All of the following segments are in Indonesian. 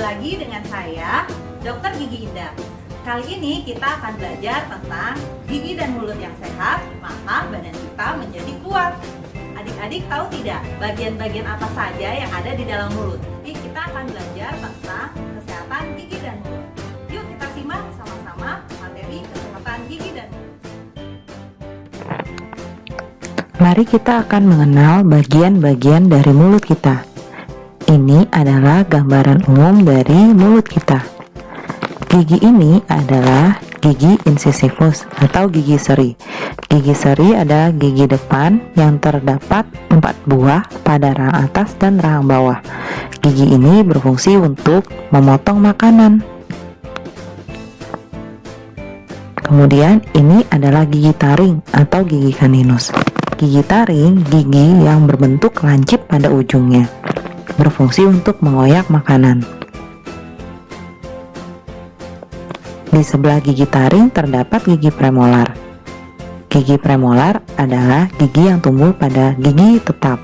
lagi dengan saya, Dokter Gigi Indah. Kali ini kita akan belajar tentang gigi dan mulut yang sehat, maka badan kita menjadi kuat. Adik-adik tahu tidak bagian-bagian apa saja yang ada di dalam mulut? Jadi kita akan belajar tentang kesehatan gigi dan mulut. Yuk kita simak sama-sama materi kesehatan gigi dan mulut. Mari kita akan mengenal bagian-bagian dari mulut kita. Ini adalah gambaran umum dari mulut kita. Gigi ini adalah gigi incisivus atau gigi seri. Gigi seri adalah gigi depan yang terdapat 4 buah pada rahang atas dan rahang bawah. Gigi ini berfungsi untuk memotong makanan. Kemudian ini adalah gigi taring atau gigi caninus. Gigi taring gigi yang berbentuk lancip pada ujungnya, berfungsi untuk mengoyak makanan. Di sebelah gigi taring terdapat gigi premolar. Gigi premolar adalah gigi yang tumbuh pada gigi tetap.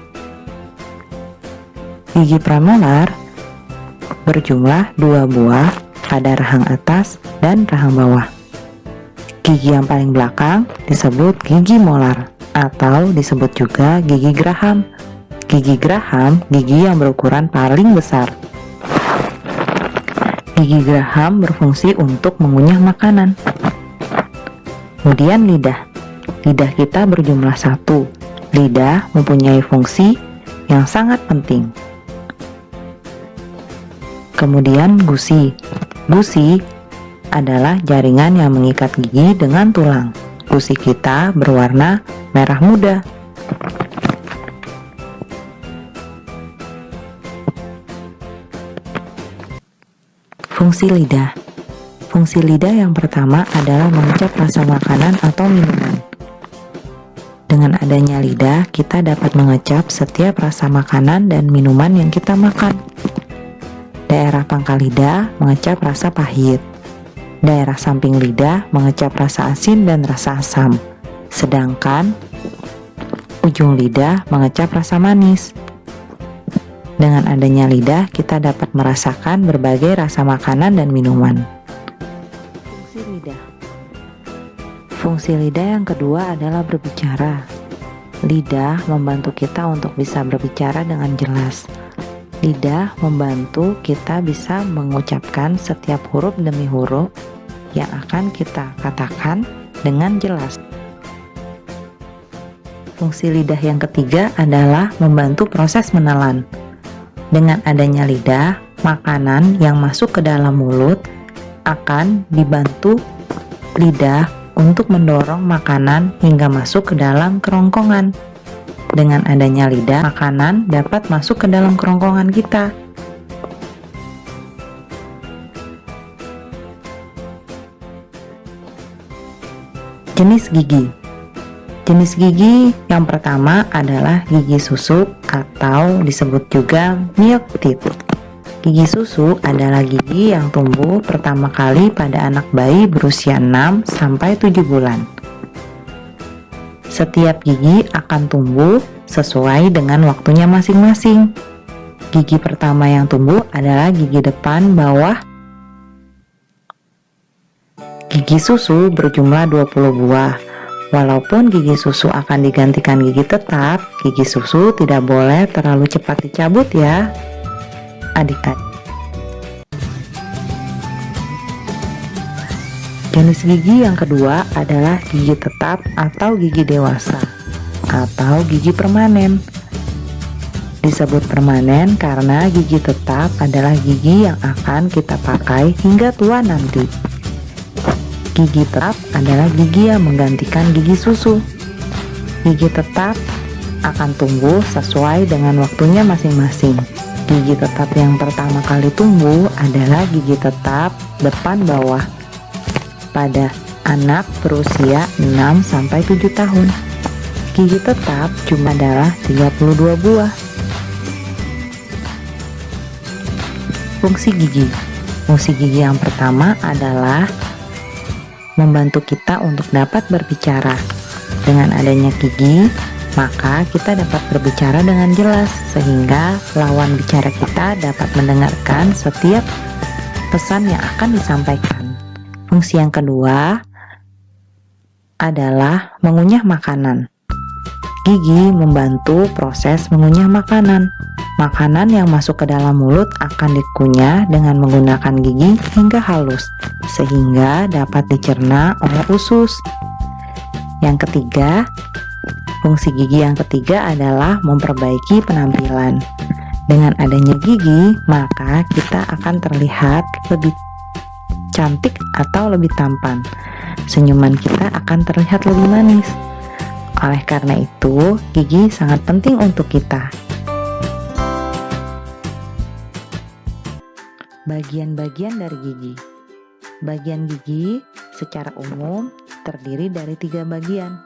Gigi premolar berjumlah 2 buah pada rahang atas dan rahang bawah. Gigi yang paling belakang disebut gigi molar atau disebut juga gigi Graham. Gigi Graham, gigi yang berukuran paling besar. Gigi Graham berfungsi untuk mengunyah makanan. Kemudian lidah. Lidah kita berjumlah 1. Lidah mempunyai fungsi yang sangat penting. Kemudian gusi. Gusi adalah jaringan yang mengikat gigi dengan tulang. Gusi kita berwarna merah muda. Fungsi lidah. Fungsi lidah yang pertama adalah mengecap rasa makanan atau minuman. Dengan adanya lidah, kita dapat mengecap setiap rasa makanan dan minuman yang kita makan. Daerah pangkal lidah mengecap rasa pahit. Daerah samping lidah mengecap rasa asin dan rasa asam. Sedangkan ujung lidah mengecap rasa manis. Dengan adanya lidah, kita dapat merasakan berbagai rasa makanan dan minuman. Fungsi lidah. Fungsi lidah yang kedua adalah berbicara. Lidah membantu kita untuk bisa berbicara dengan jelas. Lidah membantu kita bisa mengucapkan setiap huruf demi huruf yang akan kita katakan dengan jelas. Fungsi lidah yang ketiga adalah membantu proses menelan. Dengan adanya lidah, makanan yang masuk ke dalam mulut akan dibantu lidah untuk mendorong makanan hingga masuk ke dalam kerongkongan. Dengan adanya lidah, makanan dapat masuk ke dalam kerongkongan kita. Jenis gigi. Jenis gigi yang pertama adalah gigi susuk atau disebut juga milk teeth. Gigi susuk adalah gigi yang tumbuh pertama kali pada anak bayi berusia 6 sampai 7 bulan. Setiap gigi akan tumbuh sesuai dengan waktunya masing-masing. Gigi pertama yang tumbuh adalah gigi depan bawah. Gigi susu berjumlah 20 buah. Walaupun gigi susu akan digantikan gigi tetap, gigi susu tidak boleh terlalu cepat dicabut ya, adik-adik. Jenis gigi yang kedua adalah gigi tetap atau gigi dewasa atau gigi permanen. Disebut permanen karena gigi tetap adalah gigi yang akan kita pakai hingga tua nanti. Gigi tetap adalah gigi yang menggantikan gigi susu. Gigi tetap akan tumbuh sesuai dengan waktunya masing-masing. Gigi tetap yang pertama kali tumbuh adalah gigi tetap depan bawah pada anak berusia 6 sampai 7 tahun. Gigi tetap cuma adalah 32 buah. Fungsi gigi. Fungsi gigi yang pertama adalah membantu kita untuk dapat berbicara. Dengan adanya gigi, maka kita dapat berbicara dengan jelas sehingga lawan bicara kita dapat mendengarkan setiap pesan yang akan disampaikan. Fungsi yang kedua adalah mengunyah makanan. Gigi membantu proses mengunyah makanan. Makanan yang masuk ke dalam mulut akan dikunyah dengan menggunakan gigi hingga halus, sehingga dapat dicerna oleh usus. Yang ketiga, fungsi gigi yang ketiga adalah memperbaiki penampilan. Dengan adanya gigi, maka kita akan terlihat lebih cantik atau lebih tampan. Senyuman kita akan terlihat lebih manis. Oleh karena itu, gigi sangat penting untuk kita. Bagian-bagian dari gigi. Bagian gigi secara umum terdiri dari 3 bagian.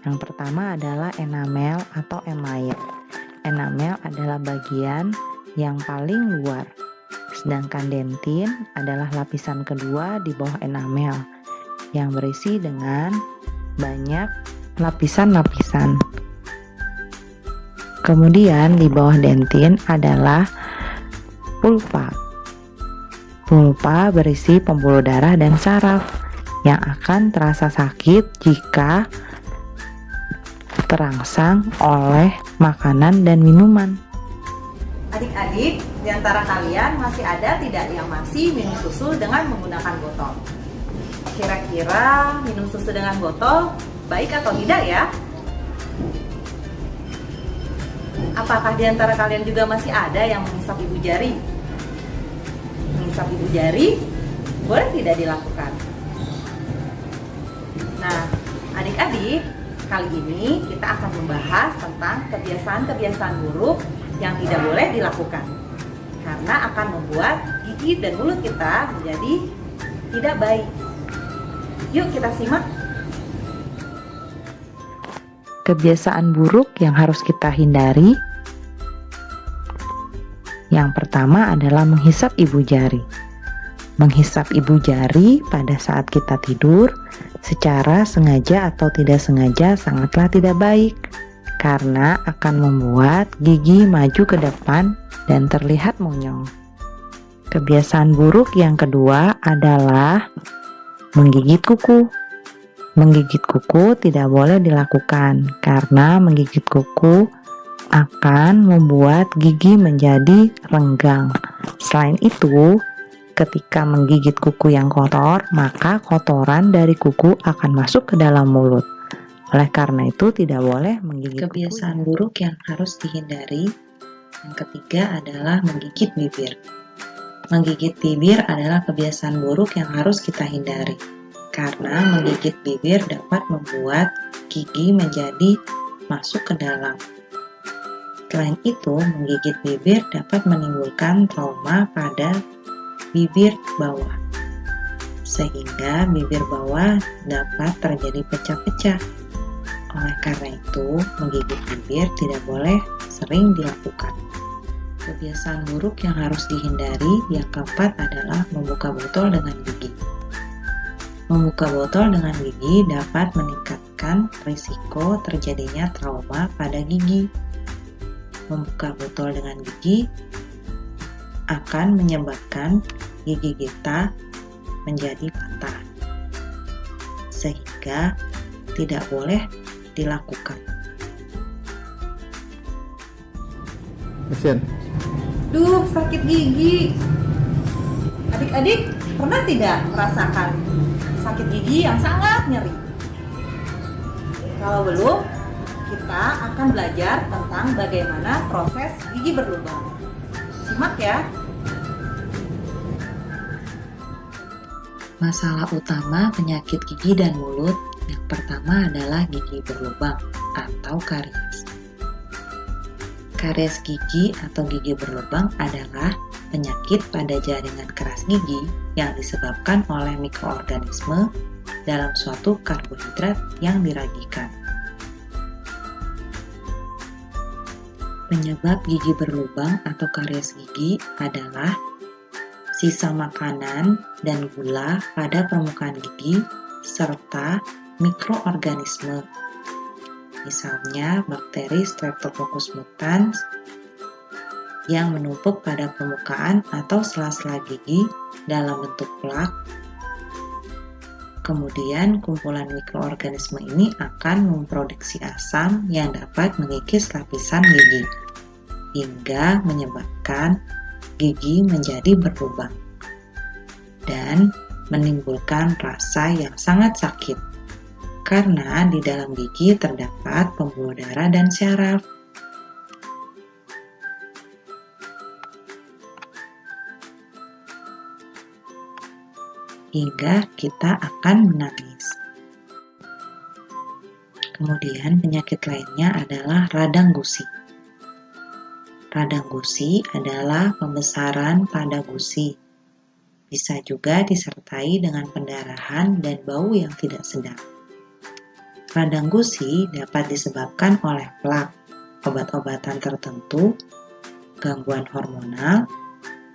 Yang pertama adalah enamel atau email. Enamel adalah bagian yang paling luar, sedangkan dentin adalah lapisan kedua di bawah enamel yang berisi dengan banyak lapisan-lapisan. Kemudian di bawah dentin adalah pulpa. Pulpa berisi pembuluh darah dan saraf yang akan terasa sakit jika terangsang oleh makanan dan minuman. Adik-adik, di antara kalian masih ada tidak yang masih minum susu dengan menggunakan botol? Kira-kira minum susu dengan botol baik atau tidak ya? Apakah di antara kalian juga masih ada yang menghisap ibu jari? Menghisap ibu jari boleh tidak dilakukan? Nah, adik-adik, kali ini kita akan membahas tentang kebiasaan-kebiasaan buruk yang tidak boleh dilakukan karena akan membuat gigi dan mulut kita menjadi tidak baik. Yuk kita simak. Kebiasaan buruk yang harus kita hindari. Yang pertama adalah menghisap ibu jari. Menghisap ibu jari pada saat kita tidur secara sengaja atau tidak sengaja sangatlah tidak baik karena akan membuat gigi maju ke depan dan terlihat monyong. Kebiasaan buruk yang kedua adalah menggigit kuku. Menggigit kuku tidak boleh dilakukan karena menggigit kuku akan membuat gigi menjadi renggang. Selain itu, ketika menggigit kuku yang kotor, maka kotoran dari kuku akan masuk ke dalam mulut. Oleh karena itu, tidak boleh menggigit Kebiasaan buruk yang harus dihindari. Yang ketiga adalah menggigit bibir. Menggigit bibir adalah kebiasaan buruk yang harus kita hindari. Karena menggigit bibir dapat membuat gigi menjadi masuk ke dalam. Selain itu, menggigit bibir dapat menimbulkan trauma pada bibir bawah, sehingga bibir bawah dapat terjadi pecah-pecah. Oleh karena itu, menggigit bibir tidak boleh sering dilakukan. Kebiasaan buruk yang harus dihindari yang keempat adalah membuka botol dengan gigi. Membuka botol dengan gigi dapat meningkatkan risiko terjadinya trauma pada gigi. Membuka botol dengan gigi akan menyebabkan gigi kita menjadi patah, sehingga tidak boleh dilakukan. Duh, sakit gigi. Adik-adik, pernah tidak merasakan sakit gigi yang sangat nyeri? Kalau belum, kita akan belajar tentang bagaimana proses gigi berlubang. Simak ya. Masalah utama penyakit gigi dan mulut yang pertama adalah gigi berlubang atau karies. Karies gigi atau gigi berlubang adalah penyakit pada jaringan keras gigi yang disebabkan oleh mikroorganisme dalam suatu karbohidrat yang diragikan. Penyebab gigi berlubang atau karies gigi adalah sisa makanan dan gula pada permukaan gigi serta mikroorganisme misalnya bakteri Streptococcus mutans yang menumpuk pada permukaan atau sela-sela gigi dalam bentuk plak. Kemudian kumpulan mikroorganisme ini akan memproduksi asam yang dapat mengikis lapisan gigi, hingga menyebabkan gigi menjadi berlubang dan menimbulkan rasa yang sangat sakit karena di dalam gigi terdapat pembuluh darah dan syaraf. Hingga kita akan menangis. Kemudian penyakit lainnya adalah radang gusi. Radang gusi adalah pembesaran pada gusi. Bisa juga disertai dengan pendarahan dan bau yang tidak sedap. Radang gusi dapat disebabkan oleh plak, obat-obatan tertentu, gangguan hormonal,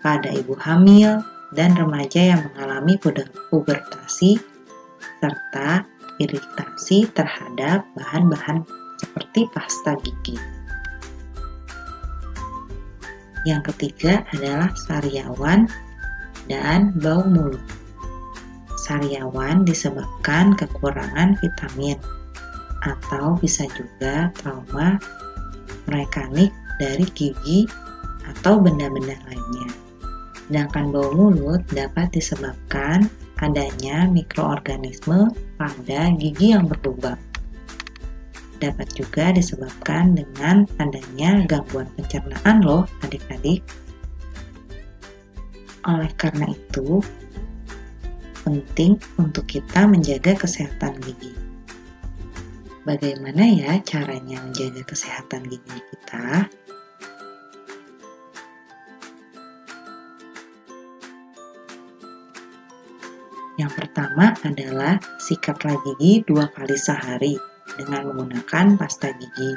pada ibu hamil, dan remaja yang mengalami pubertasi, serta iritasi terhadap bahan-bahan seperti pasta gigi. Yang ketiga adalah sariawan dan bau mulut. Sariawan disebabkan kekurangan vitamin atau bisa juga trauma mekanik dari gigi atau benda-benda lainnya. Sedangkan bau mulut dapat disebabkan adanya mikroorganisme pada gigi yang berlubang. Dapat juga disebabkan dengan adanya gangguan pencernaan loh adik-adik. Oleh karena itu, penting untuk kita menjaga kesehatan gigi. Bagaimana ya caranya menjaga kesehatan gigi kita? Yang pertama adalah sikatlah gigi 2 kali sehari dengan menggunakan pasta gigi.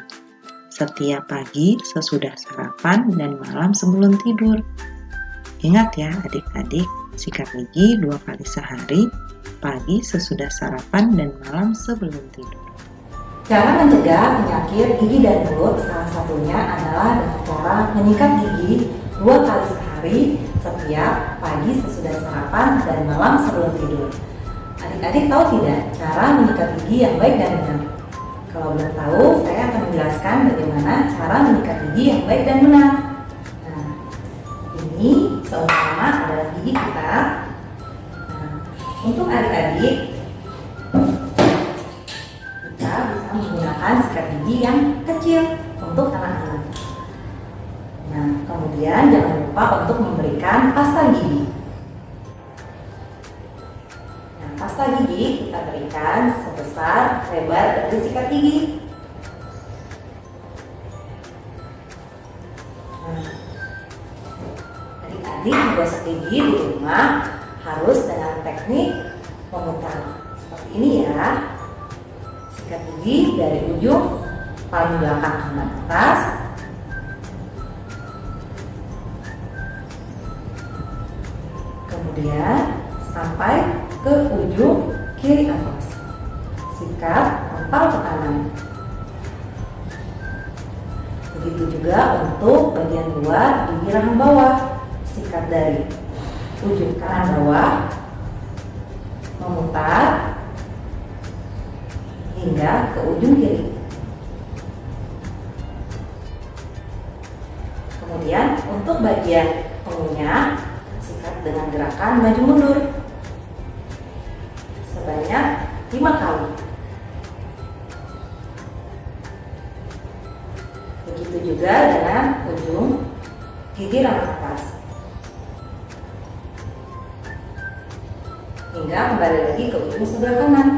Setiap pagi sesudah sarapan dan malam sebelum tidur. Ingat ya adik-adik, sikat gigi 2 kali sehari, pagi sesudah sarapan dan malam sebelum tidur. Cara mencegah penyakit gigi dan mulut salah satunya adalah dengan cara menyikat gigi 2 kali sehari setiap pagi sesudah sarapan dan malam sebelum tidur. Adik-adik tahu tidak cara menyikat gigi yang baik dan benar? Kalau belum tahu, saya akan menjelaskan bagaimana cara menyikat gigi yang baik dan benar. Nah, ini seumpama adalah gigi kita. Nah, untuk adik-adik, kita bisa menggunakan sikat gigi yang kecil untuk anak-anak. Nah, kemudian jangan lupa untuk memberikan pasta gigi. Nah, pasta gigi kita berikan sebesar lebar dari sikat gigi. Nah, adik-adik menggosok gigi di rumah harus dengan teknik memutar seperti ini ya. Sikat gigi dari ujung paling belakang kanan atas, kemudian sampai ke ujung kiri atas. Sikat pangkal ke kanan. Begitu juga untuk bagian luar gigi rahang bawah. Sikat dari ujung kanan bawah, memutar hingga ke ujung kiri. Kemudian untuk bagian pengunyah, sikat dengan gerakan maju mundur sebanyak 5 kali. Begitu juga dengan ujung gigi rahang atas. Hingga kembali lagi ke ujung sebelah kanan.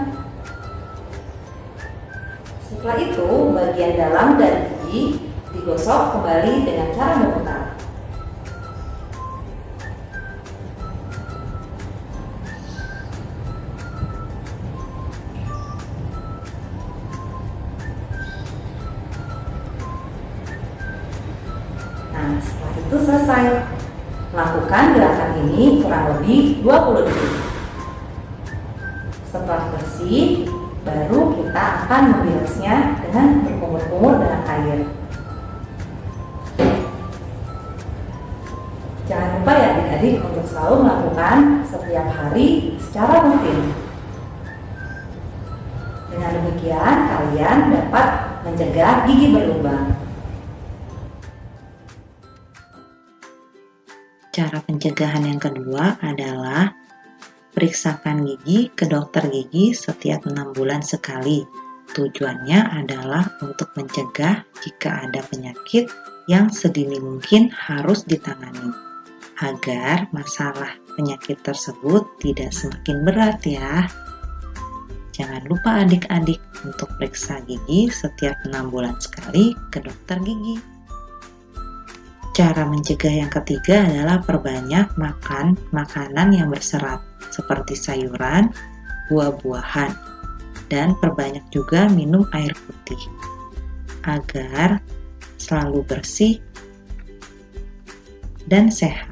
Setelah itu, bagian dalam dari gigi digosok kembali dengan cara memutar. Nah, setelah itu selesai. Lakukan gerakan ini kurang lebih 20 detik. Setelah bersih, baru kita akan membilasnya dengan air. Jangan lupa ya adik-adik untuk selalu melakukan setiap hari secara rutin. Dengan demikian, kalian dapat mencegah gigi berlubang. Cara pencegahan yang kedua adalah periksakan gigi ke dokter gigi setiap 6 bulan sekali. Tujuannya adalah untuk mencegah jika ada penyakit yang sedini mungkin harus ditangani, agar masalah penyakit tersebut tidak semakin berat ya. Jangan lupa adik-adik untuk periksa gigi setiap 6 bulan sekali ke dokter gigi. Cara mencegah yang ketiga adalah perbanyak makan makanan yang berserat seperti sayuran, buah-buahan, dan perbanyak juga minum air putih agar selalu bersih dan sehat.